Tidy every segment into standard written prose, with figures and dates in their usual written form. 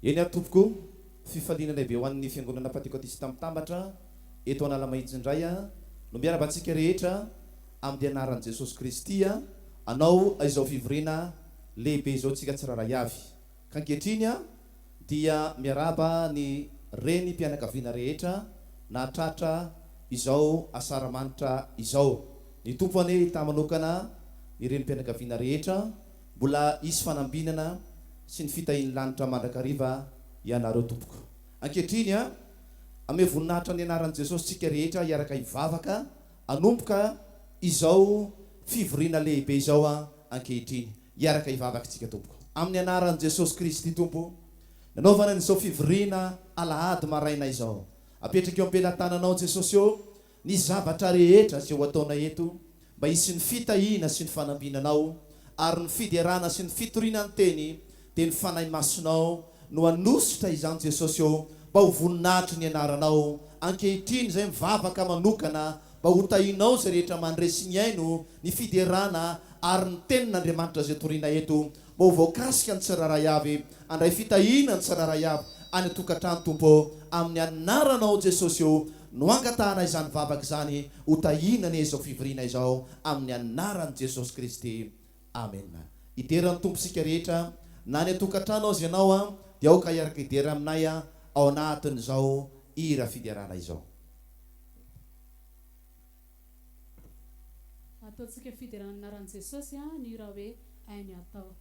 eny atopoko fifaliana lehibe ho an'ny fiangonana Pentecôtiste Tambatra eto Analamahitsy indray no miarabantsika rehetra amin'ny anaran'i Jesosy Kristy anao izao fivoriana lehibe izao tsika tsiraray avy ka ankehitriny dia miaraba ny reny mpianakaviana rehetra na tratra izao asaramanitra izao ny tompony tamanokana ireny mpianakaviana rehetra mbola isy fanambinana sy ny fitahin'ny lanitra mandrakariva ianareo tompoko ankehitriny ame voninahitra ny anaran'i Jesosy tsika rehetra iaraka ivavaka anomboka izao fivoriana lehibe izao ankehitriny iaraka ivavaka tsika tompoko amin'ny anaran'i Jesosy Kristy tompo nanaovana n'izao fivoriana alahady maraina izao apetraka eo am-pelantananao Jesosy eo ny zavatra rehetra izay ho ataona eto mba hisy ny fitahina sy ny fanambinanao ary ny fiderana sy ny fitorianany teny dia ny fanahy masonao no anositra izany Jesosy eo mba ho voninahitry ny anaranao ankehitriny izay mivavaka manokana mba ho tahinao izay rehetra mandresy ny aino ny fiderana ary ny tenin'Andriamanitra izay toriana eto mba ho voakasika ny tsiraray avy andray fitahina ny tsiraray avy any tokantrano tompo amin'ny anaranao Jesosy eo no angatahana izany vavaka izany ho tahinana izao fivoriana izao amin'ny anaran'i Jesosy Kristy amen. Iteran'ny tomposika rehetra na ny tokantrano azy ianao dia aoka iaraka idera aminay ao anatin'izao ira fiderana izao. Ataontsika fiderana anaran'i Jesosy ny ira hoe ainy atao.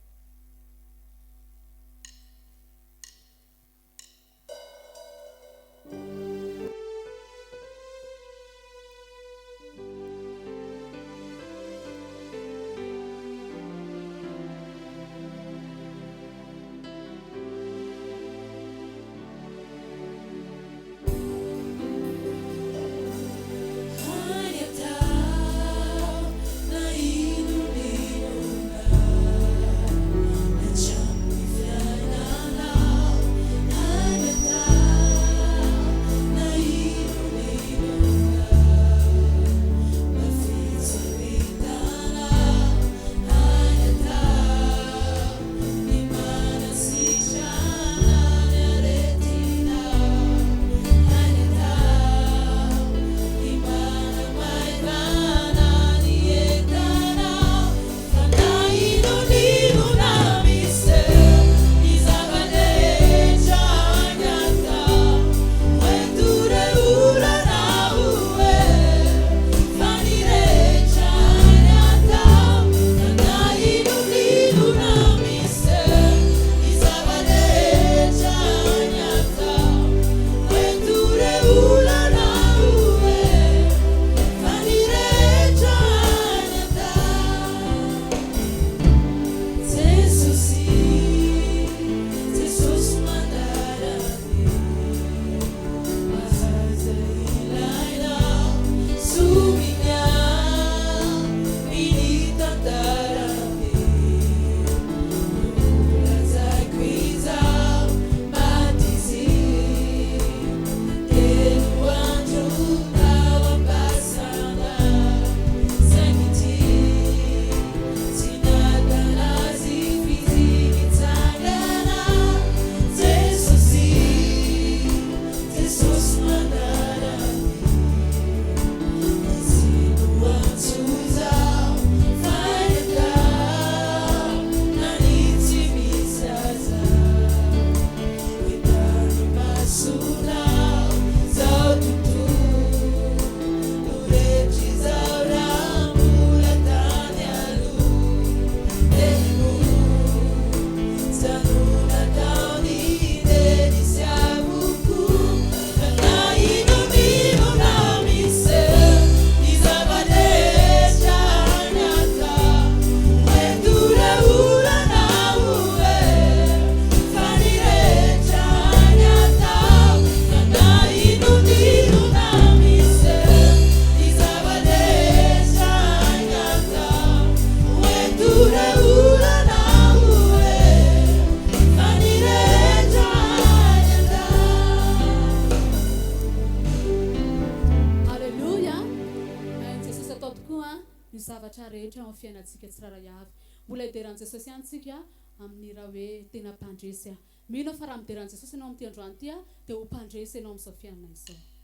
zavatra rehetra amin'ny fiainantsika tsiraray avy. Mbola idiran'i Jesosy ihany tsika amin'ny raha hoe tena mpandresy mino fa raha mideran'i Jesosy ianao amin'ity androany ity dia ho mpandresy ianao amin'izao fiainana izao.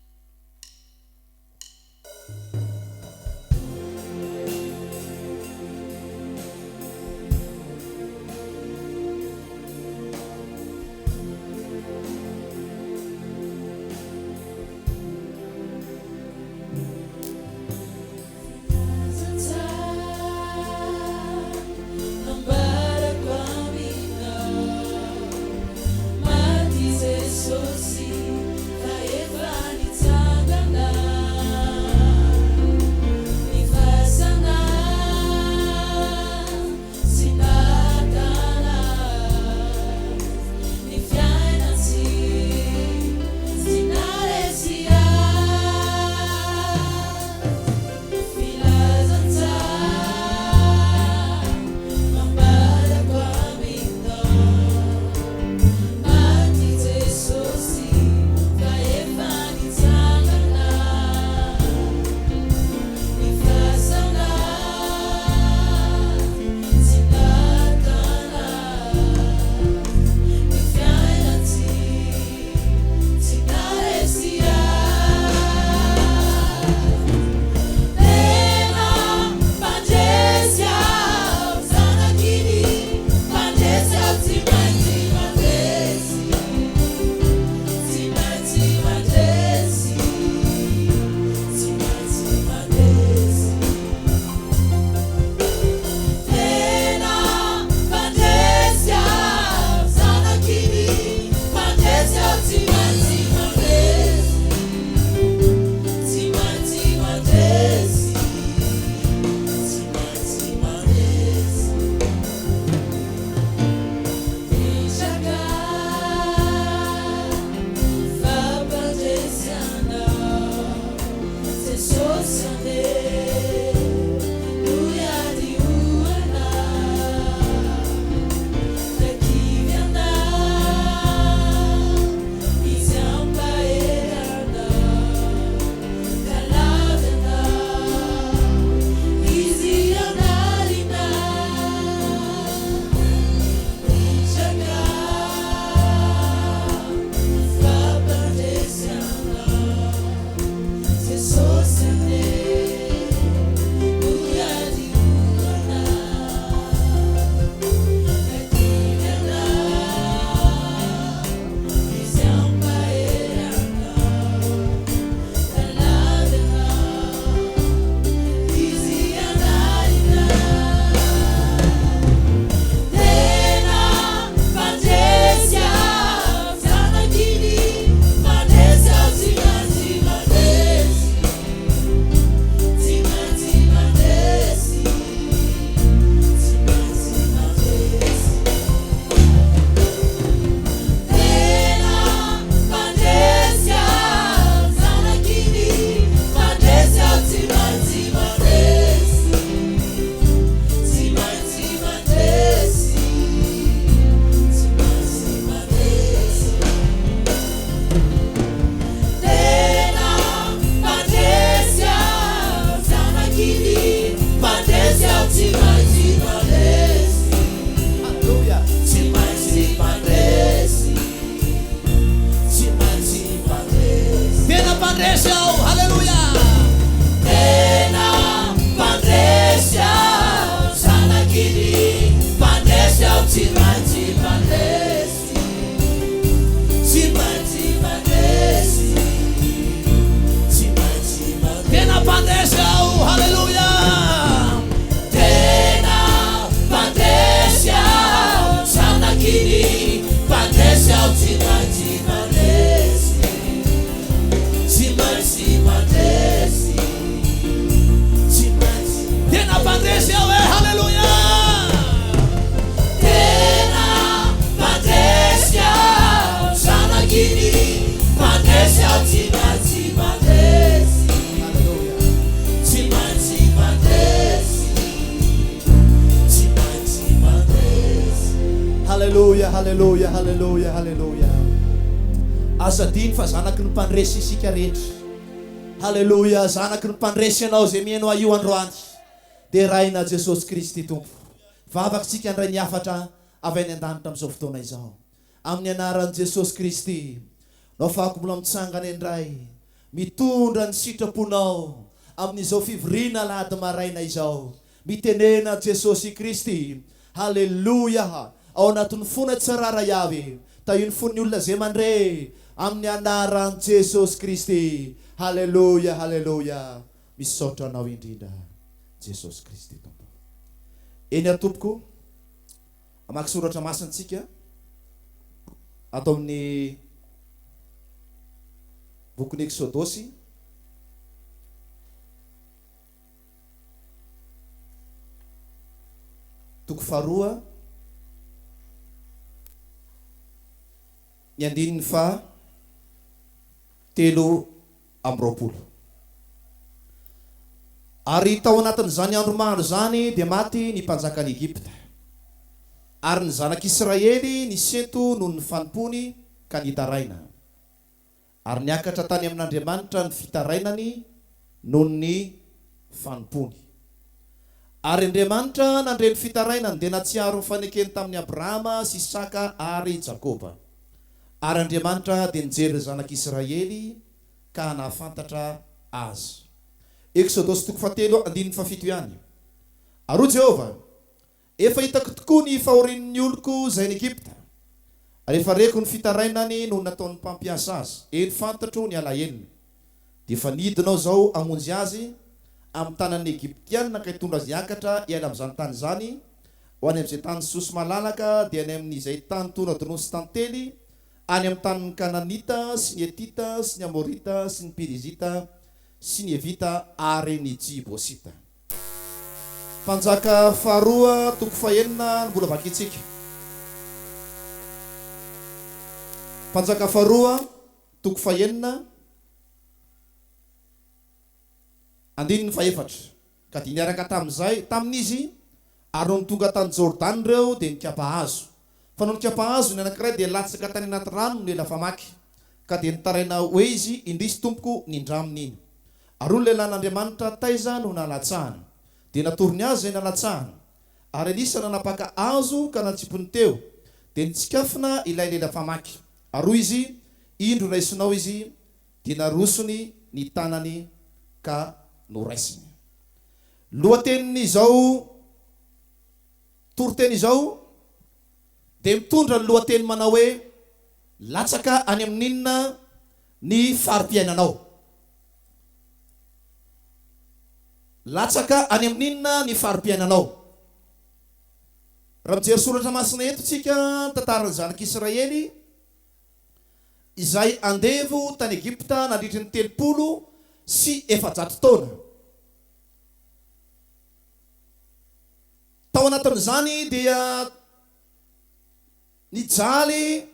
Haleluya, haleluya, haleluya, haleluya. Asadiny fa zanaky ny mpandresy isika rehetra. Haleluya, zanaky ny mpandresy ianao zay mihaino io androany. Dia raina Jesosy Kristy Tompo. Vavaky sika andray niafatra avy any an-danitra amin'izao fotoana izao. Amin'ny anaran'i Jesosy Kristy, no afahako mbola mitsangana indray, mitondra ny sitraponao amin'izao fivoriana alahady maraina izao, mitenena Jesosy Kristy, haleloia, ao anatin'ny fona tsarara avy, taio ny fon'ny olona zay mandre, amin'ny anaran'i Jesosy Kristy, haleloia, haleloia. Misaotra anao indrindra Jesosy Kristy tompo. Eny atompoko, amaky soratra masintsika atao amin'ny bokin'ny Exodosy toko faharoa ny andininy fa 3:20. Ary tao anatin'izany andro maro zany dia maty ny mpanjakan'i Egypta, ary ny zanak'Israely ny sento noho ny fanompony ka nitaraina, ary niakatra tany amin'Andriamanitra ny fitarainany noho ny fanompony. Ary Andriamanitra nandre ny fitarainany dia natsiaro ny fanekeny tamin'ny Abrahama sy Isaka ary Jakoba. Ary Andriamanitra dia nijery ny zanak'Israely ka nahafantatra azy. Exodosy toko 3:17 ihany. Ary Jehova, efa hitako tokoa ny fahorian'ny oloko zay ny Egypta, ary efa reko ny fitarainany no nataon'ny mpampiasa azy, eny fantatro ny alahelo. Dia efa nidinao zao amonjy azy amin'ny tanan'ny Egyptianina ka hitondra azy hiakatra hiala amin'izany tany zany, ho any amin'izay tany sosy malalaka, dia any amin'izay tany tonadrono sy tantely, any amin'ny tanin'ny Kananita sy ny Etita sy ny Amorita sy ny Pirizita sy ny Evita ary ny Jibosita. Mpanjaka faharoa toko 9 mbola vakitsika. Mpanjaka faharoa toko 9 andininy 4. Ka dia niaraka tamin'izy ary no tonga tany Jordany reo dia nikapa hazo. Fa no nikapa hazo ny anankiray dia latsaka tany anaty rano ny lafa maky, ka dia nitaraina hoe izy indrisy tompoko nindraminy iny. Ary ny lehilahin'Andriamanitra taiza no nalatsahana, dia natorony azy zay nalatsahana, ary anisana napaka hazo ka natsipony teo, dia nitsikafina ilay lela famaky. Ary izy indro raisinao izy, dia narosony ny tanany ka noraisiny. Lohatenin'izao toriteny izao dia mitondra ny lohateny manao hoe latsaka any amin'inona ny farim-piainanao. Latsaka any amin'inona ny farim-piainanao. Raha mijery soratra masina eto tsika tantaran'ny zanak'Israely izay andevo tany Egypta nandritry ny 300 taona. Tao anatin'izany dia nijaly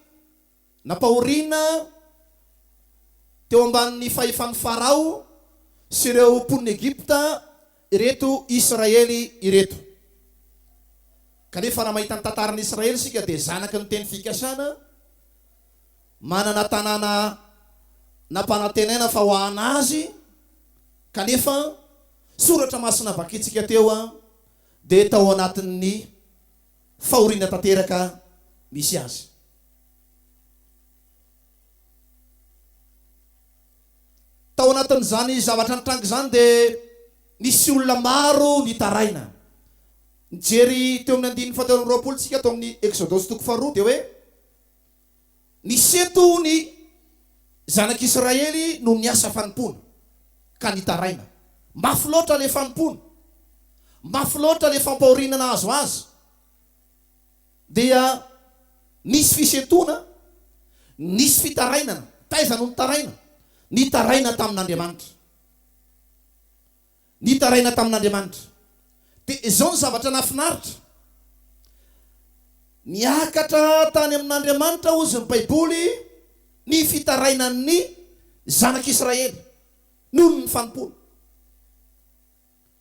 napahoriana teo ambanin'ny fahefan'ny Farao sy ireo mponina Egypta ireto Israely ireto. Kanefa raha mahita ny tantaran'ny Israely sika dia zanaky ny teny fikasana, manana tanàna nampanantenaina fa ho anazy. Kanefa soratra masina vakitsika teo dia tao anatin'ny fahoriana tanteraka misy azy. Tao anatin'izany zavatra nitrangy zany dia nisy olona maro nitaraina. Nijery teo amin'ny 9:20 tsika tao amin'ny Exodosy toko 2 dia hoe niseto ny zanak'Israely no niasa fanompona ka nitaraina. Mafy loatra le fanompona, mafy loatra le fampahorinana azo azy, dia nisy fisetona, nisy fitarainana. Taiza no nitaraina? Nitaraina tamin'Andriamanitra, nitaraina tamin'Andriamanitra. Dia izao ny zavatra nafinaritra, niakatra tany amin'Andriamanitra ozy ny Baiboly ny fitarainan'ny zanak'Israely noho ny fanompona.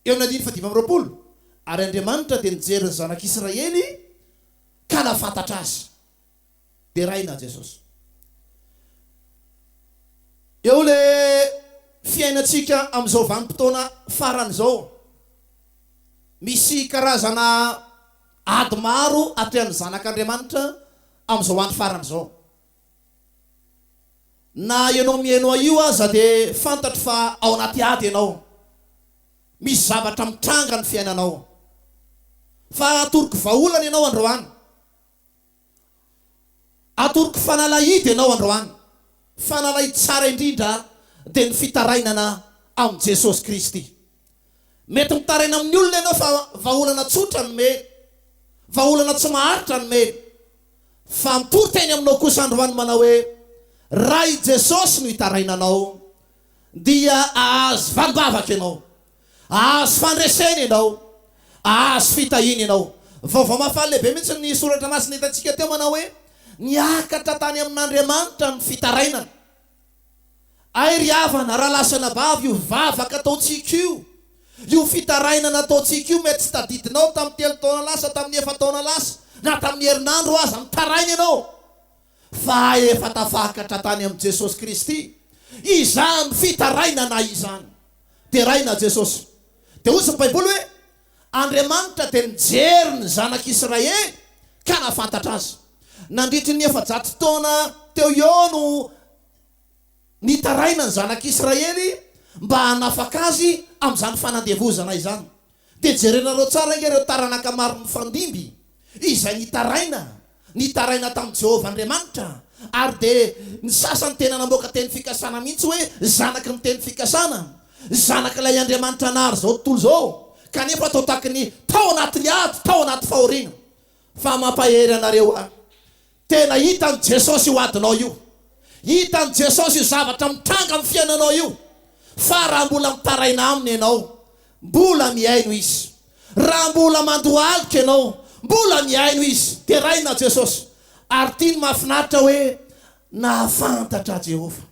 Eo amin'ny 9:20. Ary Andriamanitra dia nijery ny zanak'Israely ka nafantatra azy, dia raina Jesosy. Eo le fiainantsika amin'izao vanim-potoana faran'izao, misy karazana ady maro atrehan'ny zanak'Andriamanitra amin'izao andro farany zao. Na ianao mihaino io aza dia fantatro fa ao anaty ady ianao, misy zavatra mitranga ny fiainanao, fa atoroko vaolana ianao androany, atoroko fanalahidy ianao androany. Fanalahidy tsara indrindra dia ny fitarainana amin'ny Jesosy Kristy. Mety mitaraina amin'ny olona ianao fa vaolana tsotra no mety, vaolana tsy maharitra no mety, fa mitory teny aminao kosa androany manao hoe raha i Jesosy no hitarainanao dia ahazo valibavaka ianao, ahazo fandresena ianao, ahazo fitahina ianao. Vaovao mahafaly lehibe mihitsy ny soratra masina hitantsika teo manao hoe niakatra tany amin'Andriamanitra ny fitarainana. Ay ry havana, raha lasana bavy io vavaka ataontsika io fitarainana ataontsika io mety tsy tadidinao tamin'ny 3 taona lasa, tamin'ny 4 taona lasa, na tamin'ny herinandro aza mitaraina ianao, fa efa tafakatra tany amin'ny Jesosy Kristy. Izany fitarainana izany dia raina Jesosy. Dia hoy ny Baiboly hoe Andriamanitra dia nijery ny zanak'Israely ka nafantatra azy. Nandritry ny 400 taona teo eo no nitaraina ny zanak'Israely mba hanafaka azy amin'izany fanandevozana izany. Dia jerenareo tsara ireo taranaka maro mifandimby izay nitaraina tamin'i Jehovah Andriamanitra, ary dia ny sasany tena namoaka teny fikasana mihitsy hoe zanaky ny teny fikasana, zanak'ilay Andriamanitra nary zao tontolo zao, kanefa atao taky ny tao anaty ady, tao anaty fahoriana. Fa mampahery anareo tena hitan'ny Jesosy io adinao io, hitan'ny Jesosy io zavatra mitranga amin'ny fiainanao io. Fa raha mbola mitaraina aminy ianao, mbola miaino izy. Raha mbola mandohalika ianao, mbola miaino izy. Dia raina Jesosy. Ary tiany mahafinaritra hoe nahafantatra Jehova,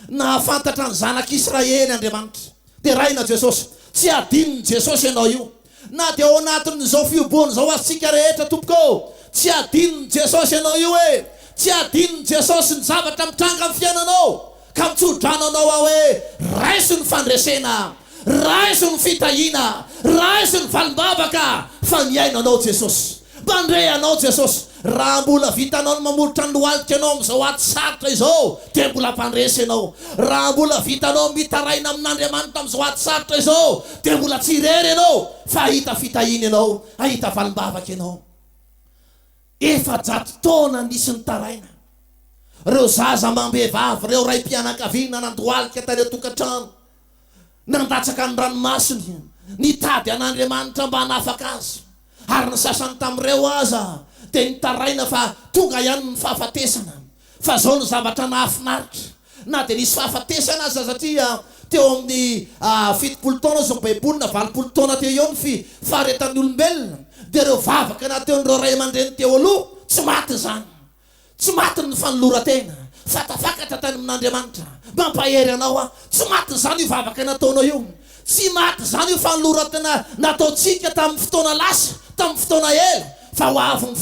nahafantatra ny zanak'Israely Andriamanitra. Dia raina Jesosy, tsy adinony Jesosy ianao io, na dia ao anatin'izao fiobony zao azitsika rehetra tompoko, tsy adinony Jesosy ianao io hoe, tsy adinony Jesosy ny zavatra mitranga amin'ny fiainanao, ka mitsodrananao ao hoe raiso ny fandresena, raiso ny fitahina, raiso ny valimbavaka, fa miaino anao Jesosy, mandre anao Jesosy. Raha mbola vitanao ny mamolotra ny lohalika anao amin'izao aty sarotra izao dia mbola mpandresy ianao. Raha mbola vitanao mitaraina amin'Andriamanitra amin'izao aty sarotra izao dia mbola tsy irery ianao, fa ahita fitahina ianao, ahita valimbavaka ianao. 400 taona nisy nitaraina. Reo zaza mambevavy, reo ray mpianakaviana nandohalika tany tokantrano, nandatsaka ny ranomasiny, nitady an'Andriamanitra mba hanafaka azy. Ary ny sasany tamin'ireo aza dia nitaraina fa tonga ihany ny fahafatesana. Fa zao ny zavatra nahafinaritra, na dia nisy fahafatesana aza satria teo amin'ny 70 taona zao Baiboly na 20 taona teo eo ny faharetan'ny olombelona. Dia reo vavaka na teo nireo ray aman-dreny teo aloha tsy maty zany, tsy maty ny fanolora-tena, fa tafakatra tany amin'Andriamanitra. Mampahery anao tsy maty zany io vavaka nataonao io, tsy maty zany io fanolora-tena nataontsika tamin'ny fotoana lasa, tamin'ny fotoana ela, fa ho avy ny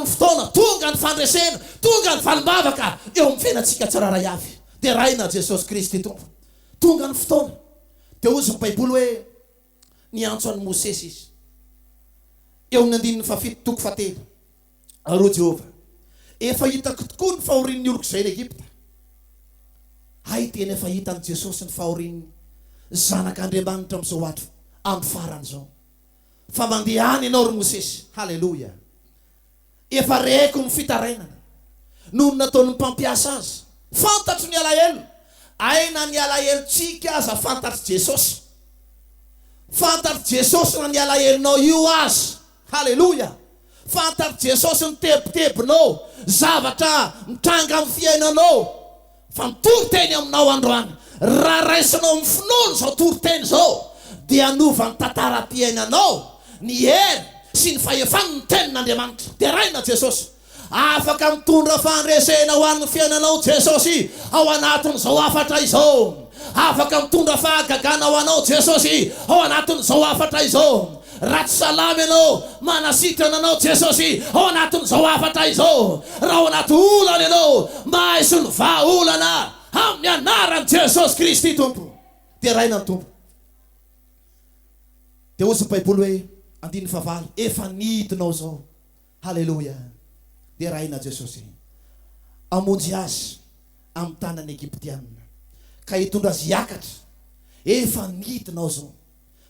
fotoana, tonga ny fandresena, tonga ny valimbavaka eo amin'ny fiainantsika tsiraray avy. Dia raina Jesosy Kristy tompo, tonga ny fotoana. Dia hozy ny Baiboly hoe niantso an'i Mosesy izy eo amin'ny 17 arô Jehova, efa hitako tokoa ny fahorian'ny oloko izay n'Egypta. Hay tena efa hitan'i Jesosy ny fahorian'ny zanak'Andriamanitra amin'izao andro amin'ny farany zao. Fa mandehany ianao ry Mosesy, halleloja, efa reko ny fitarainana noho nataon'ny mpampiasa azy. Fantatro ny alahelo, aina ny alahelontsika aza fantatro Jesosy, fantatro Jesosy na ny alahelonao io azy, halleloja. Fantatro Jesosy ny tebotebonao, zavatra mitranga amin'ny fiainanao, fa mitory teny aminao androany. Raha raisinao amin'ny finoana zao tory-teny zao dia anova ny tantaram-piainanao, ny hery sy ny fahefany ny tenin'Andriamanitra. Dia raina Jesosy, afaka mitondra fandresena ho an'ny fiainanao Jesosy ao anatin'izao afatra izao, afaka mitondra fahagagana ho anao Jesosy ao anatin'izao afatra izao. Ratsy salamy ianao, manasitrana anao Jesosy ao anatin'izao afatra izao. Raha ao anaty olana ianao, mahazo ny vahaolana amin'ny anaran'i Jesosy Kristy tompo. Dia raina ny tompo. Dia hozy ny Baiboly hoe andiny favalo efa nidinao zao. Halleluja. Dia raina Jesosy amonjy azy amin'ny tanany Egyptianina ka hitondra azy hiakatra. Efa nidinao zao.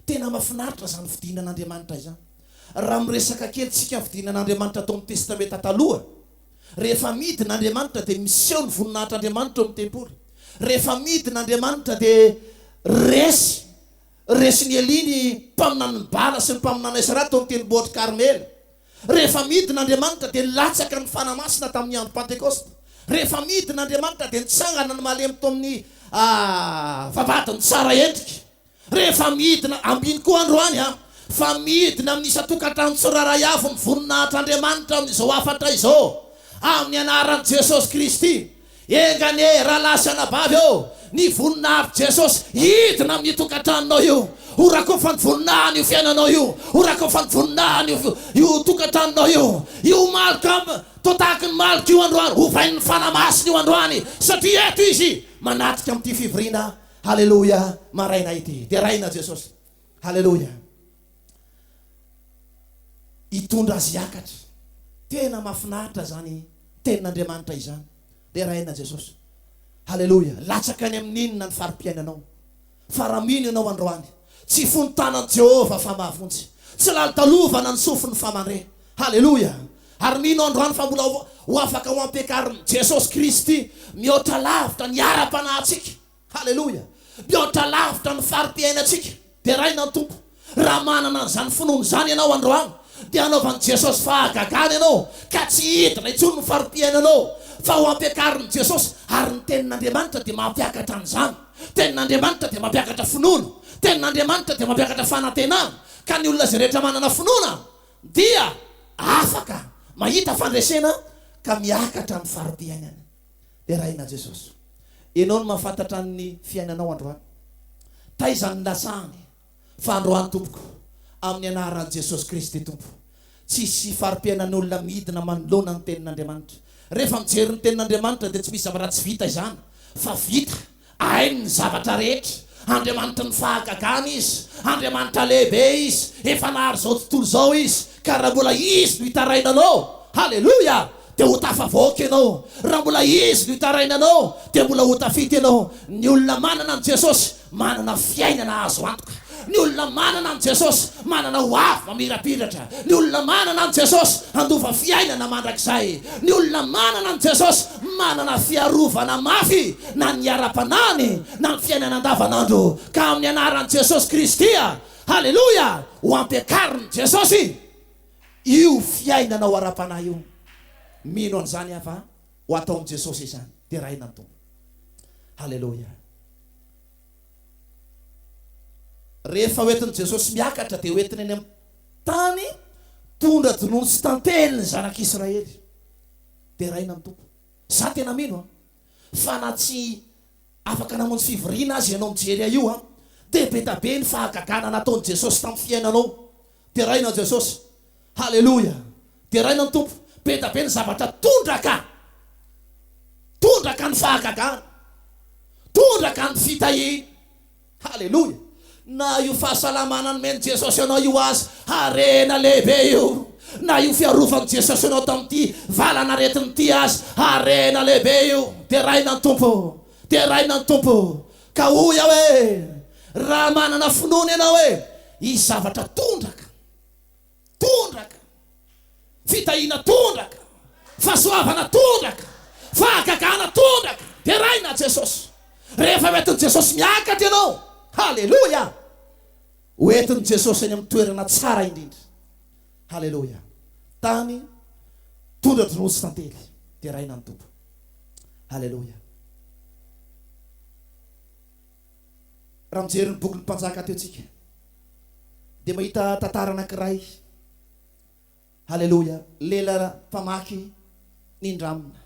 Tena mahafinaritra zany fidinan'Andriamanitra izany. Raha miresaka kely tsika fidinan'Andriamanitra tao amin'ny testamenta taloha, rehefa midin'Andriamanitra dia miseho ny voninahitr'Andriamanitra amin'ny tempoly. Rehefa midin'Andriamanitra dia resy ny Eliny mpaminany bala sy ny mpaminana Isra tao amin'ny tendrombohitra Karmely. Rehefa midin'Andriamanitra dia latsaka ny fanamasina tamin'ny andro Pentekosta. Rehefa midin'Andriamanitra dia nitsangana ny malemy tao amin'ny vavahadiny tsara endrika. Rehefa midina ambiny koa androany fa midina amin'ny isa-tokantrano tsiraray avy ny voninahitr'Andriamanitra amin'izao afatra izao amin'ny anaran'i Jesosy Kristy. Engane rahalahy sy anabavy ny voninahitry Jesosy hidina amin'ny tokantranonao io. Orako fa ny voninahiny io fiainanao io. Orako fa ny voninahiny io tokantranonao io. Io malika toa tahaka ny malika io androany. Ovain'ny fanamasina io androany satria eto izy manatrika amin'ity fivoriana. Halleluja. Maraina ity dia raina Jesosy. Halleluja. Hitondra azy hiakatra. Tena mahafinaritra zany tenin'Andriamanitra izany. Dia raina Jesosy. Halleluja. Latsaka any amin'inona ny farim-piainanao. Fa raha mino ianao androany, tsy fontanan Jehova fa mahavonjy. Tsy lalitalovana ny sofiny famandre. Halleluja. Ary mino androany fa mbola ho afaka ho ampiakarin'i Jesosy Kristy mihoatra lavitra ny ara-panahintsika. Halleluja. Mihoatra lavitra ny farim-piainantsika. Dia raina ny Tompo. Raha manana an'izany finoana izany ianao androany, dia anaovan'i Jesosy fahagagana ianao ka tsy hidina intsony ny farim-piainanao fa ho ampiakarin'i Jesosy. Ary ny tenin'Andriamanitra dia mampiakatra an'izany. Tenin'Andriamanitra dia mampiakatra finoana. Tenin'Andriamanitra dia mampiakatra fanantenana. Ka ny olona izay rehetra manana finoana dia afaka mahita fandresena ka miakatra amin'ny farim-piainana. Dia raina Jesosy. Ianao no mahafantatra ny fiainanao androany. Taizany lasany fa androany Tompoko amin'ny anaran'i Jesosy Kristy Tompo. Tsisy farim-piainan'olona midina manoloana ny tenin'Andriamanitra. Rehefa mijery ny tenin'Andriamanitra dia tsy misy zavatra tsy vita izany, fa vita hainy ny zavatra rehetra. Andriamanitra ny fahagagana izy, Andriamanitra lehibe izy, efa nahary zao tontolo zao izy. Ka raha mbola izy no hitarainanao, halleluja, dia ho tafavoaka ianao. Raha mbola izy no hitarainanao dia mbola ho tafity ianao. Ny olona manana an Jesosy manana fiainana azo antoka. Ny olona manana an Jesosy manana ho avy mamirapiratra. Ny olona manana an Jesosy handova fiainana mandrakizay. Ny olona manana an Jesosy manana fiarovana mafy na ny ara-panany na ny fiainana andavanandro. Ka amin'ny anaran'i Jesosy Kristy, halleluja, ho ampiakarin'i Jesosy io fiainana ho ara-panahy io. Mino an'izany afa ho ataon'i Jesosy izany. Dia raina ny Tompo. Halleluja. Rehefa hoentin'i Jesosy miakatra dia hoentiny any amin'ny tany tondra drono sy tantely ny zanak'Israely. Dia raina ny Tompo. Za tena mino fa na tsy afaka namonjy fivoriana azy ianao mijery io dia be ta be ny fahagagana nataon'i Jesosy tamin'ny fiainanao. Dia raina Jesosy. Halleluja. Dia raina ny Tompo. Be ta be ny zavatra tondraka ny fahagagana, tondraka ny fitahiny. Halleluja. Na io fahasalamana nomeny Jesosy ianao io azy, harena lehibe io. Na io fiarovany Jesosy ianao tamin'ity valana aretin'ity azy, harena lehibe io. Dia raina ny Tompo. Dia raina ny Tompo. Ka hoy aho hoe raha manana finoana ianao hoe i zavatra tondraka, fitahina tondraka, fahasoavana tondraka, fahagagana tondraka. Dia raina Jesosy. Rehefa hoentin'i Jesosy miakatra ianao, halleluja, hoentin'i Jesosy any amin'ny toerana tsara indrindra. Halleluja. Tany tondra drono sy tantely. Dia raina ny Tompo. Halleluja. Raha mijery ny bokin'ny mpanjaka teo tsika dia mahita tantara anankiray. Halleluja. Lela mpamaky nindramina.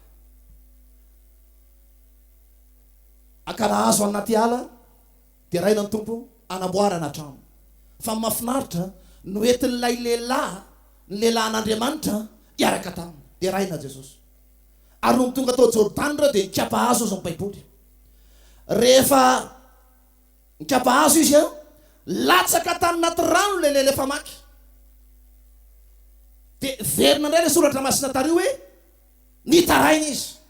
Akana azo anaty ala. Dia raina ny Tompo anamboarana trano. Fa mahafinaritra no entin'ilay lehilahy, ny lehilahy an'Andriamanitra hiaraka taminy. Dia raina Jesosy. Ary no tonga tao Jordana dia nikapa hazo izy amin'ny Baiboly. Rehefa nikapa hazo izy latsaka tany anaty rano le lehilahy mpamaky. dia verina indray le soratra masina tario hoe nitaraina izy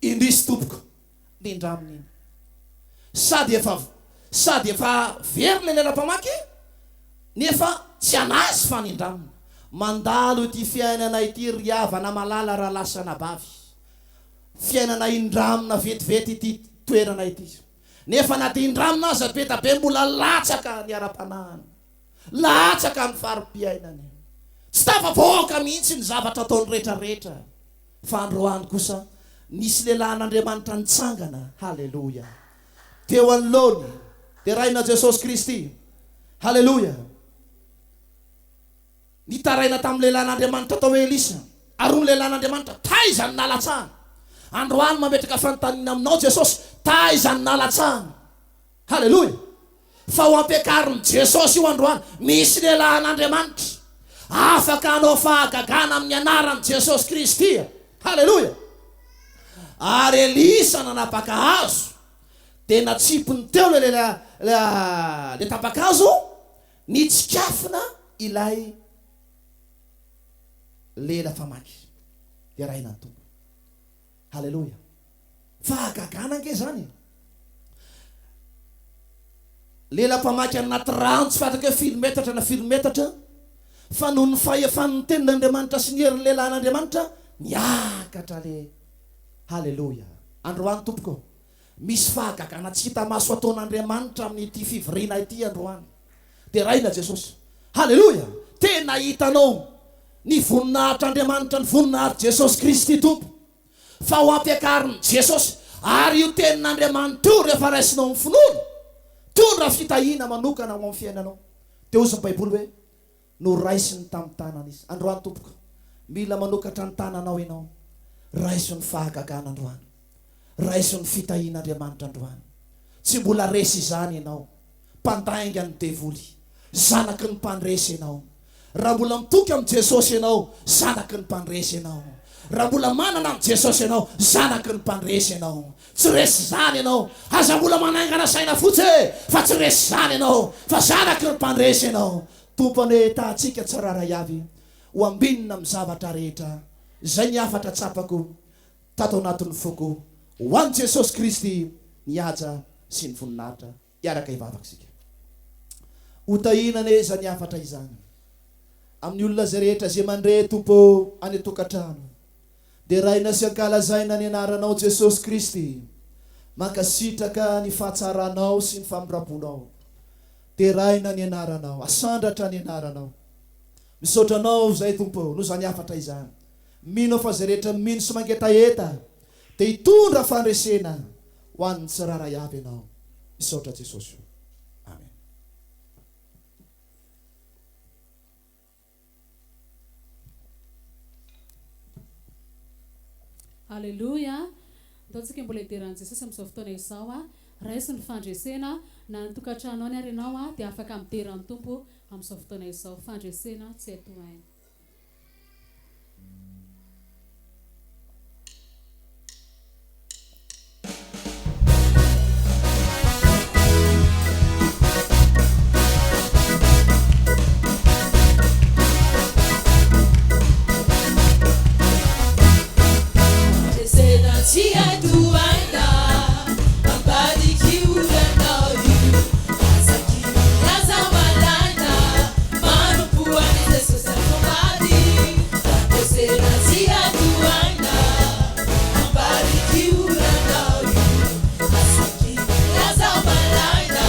indrisy tompoko nindraminy iny sady efa very le lela-pamaky nefa tsy anazy fa nindramina mandalo ity fiainana ity riavana malala raha lasana bavy fiainana indramina vetivety ity toerana ity nefa naty indramina azy betabe mbola latsaka ny ara-panahana latsaka ny farim-piainany tsy tafavoaka mihitsy ny zavatra ataony rehetrarehetra fa androany kosa nisy lehilahin'Andriamanitra nitsangana halleloja teo anoloany dia raina Jesosy Kristy halleloja nitaraina tamin'ny lehilahin'Andriamanitra atao hoe Elisa ary ny lehilahin'Andriamanitra taizany nalatsahana androany mametraka fanontaniana aminao Jesosy taizany nalatsahana halleloja fa ho ampiakarin'i Jesosy io androany misy lehilahin'Andriamanitra afaka anao fahagagana amin'ny anaran'i Jesosy Kristy halleloja ary Elisa nanapaka hazo dia natsipony teo le tapakazo nitsikafina ilay lela famaky dia raina ny tompo halleloja fahagagana ange zany lela mpamaky anaty rano tsy fataka hoe filometatra na filometatra fa noho ny fahefan'ny tenin'Andriamanitra sy ny herin'ny lehilahin'Andriamanitra niakatra le halleloja androany tompoko misy fahagagana tsy hita maso ataon'Andriamanitra amin'ity fivoriana ity androany dia raina Jesosy halleloja tena hitanao ny voninahitr'Andriamanitra ny voninahitr' Jesosy Kristy tompo fa ho ampiakarin'i Jesosy ary io tenin'Andriamanitra io rehefa raisinao amin'ny finoana tondra fitahina manokana ao amin'ny fiainanao teo ozy ny baiboly hoe no raisiny tamin'ny tanana izy androany tompoko mila manokatra ny tananao ianao raiso ny fahagagana androany raiso ny fitahian'Andriamanitra androany tsy mbola resy izany ianao mpandainga ny devoly zanaky ny mpandresy ianao raha mbola mitoky amin'i Jesosy ianao zanaky ny mpandresy ianao raha mbola manana amin'i Jesosy ianao zanaky ny mpandresy ianao tsy resy zany ianao aza mbola manaingana saina fotsy fa tsy resy zany ianao fa zanaky ny mpandresy ianao tompony tahatsika tsararay avy ho ambinina amin'ny zavatra rehetra zay ny afatra tsapako tato anatin'ny foko ho an'i Jesosy Kristy nihaja sy ny voninahitra iaraka ivavaka sika hotahinane za ny afatra izany amin'ny olona zay rehetra zay mandre tompo any tokantrano dia raina sy ankalazaina ny anaranao Jesosy Kristy mankasitraka ny fahatsaranao sy ny famiraponao dia raina ny anaranao asandratra ny anaranao misotranao zay tompo no zany afatra izany mino fa zay rehetra mino sy mangetaheta dia hitondra fandresena ho an'ny tsiraray avy ianao misaotra Jesosy amen halleloja ataontsika mbola iteran'i Jesosy amin'izao fotoana izao raiso ny fandresena na ny tokantrano any ary ianao dia afaka miteran'ny tompo amin'izao fotoana izao fandresena tsy atohaina See, I do, I know. My body cute and all you. As a kid, as a malana. Mano pua, this was a body. They say, see, I do, I know. My body cute and all you. As a kid, as a malana.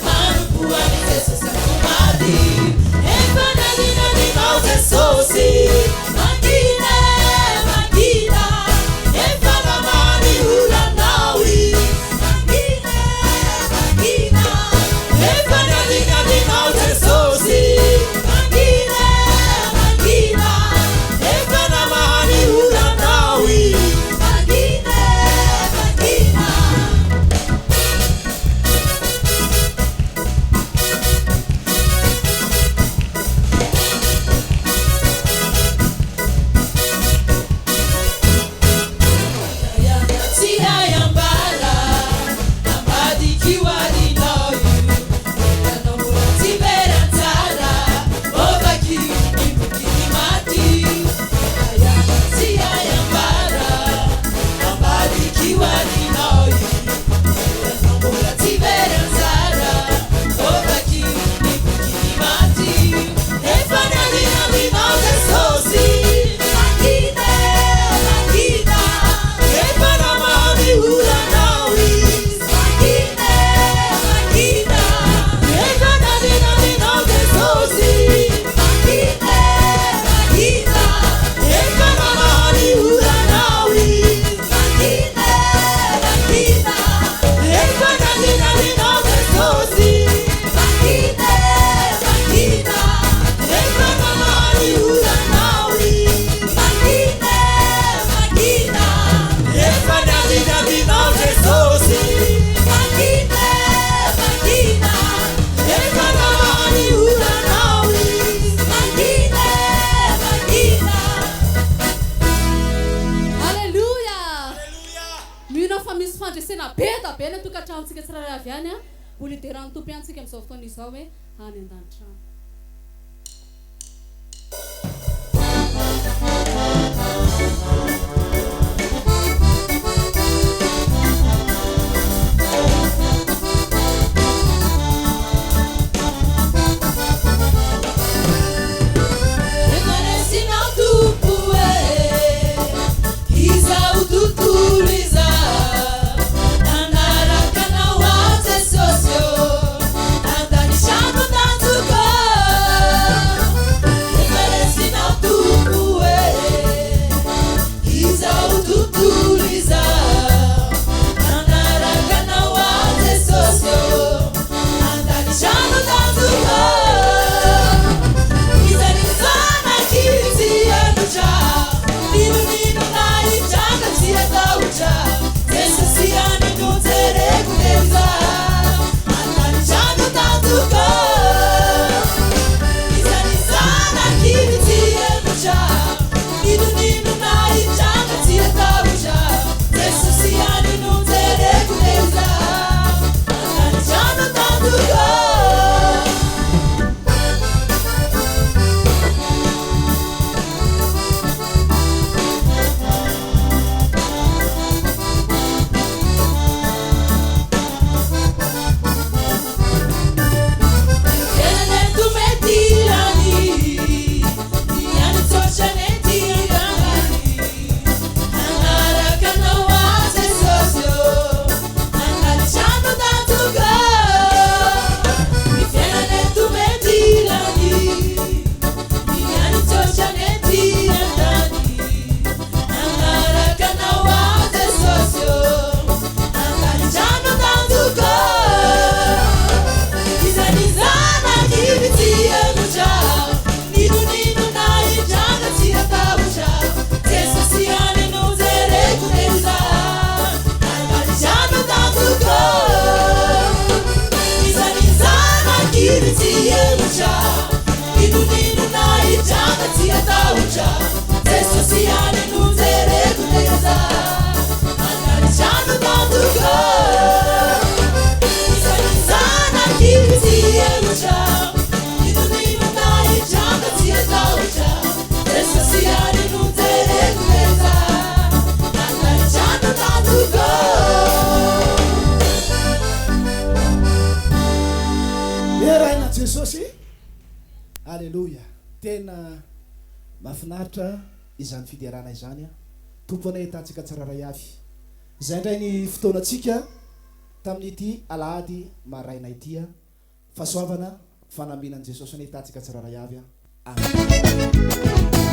Mano pua, this was a body. And banana, the mountain so see. Magina. fandresena be da be ny tokantranotsika tsirairay avy any a mbola idiran'ny tompo ihany tsika amin'izao fotoana izao hoe any an-danitrano. Alleluia. Tena mahafinaritra izany fidiarana izany a. Tompony hitantsika tsiraray avy. Izay indray ny fotoanantsika tamin'ity alahady maraina ity a. Fahasoavana fanambinan'i Jesosy ny hitantsika tsiraray avy a. Amen.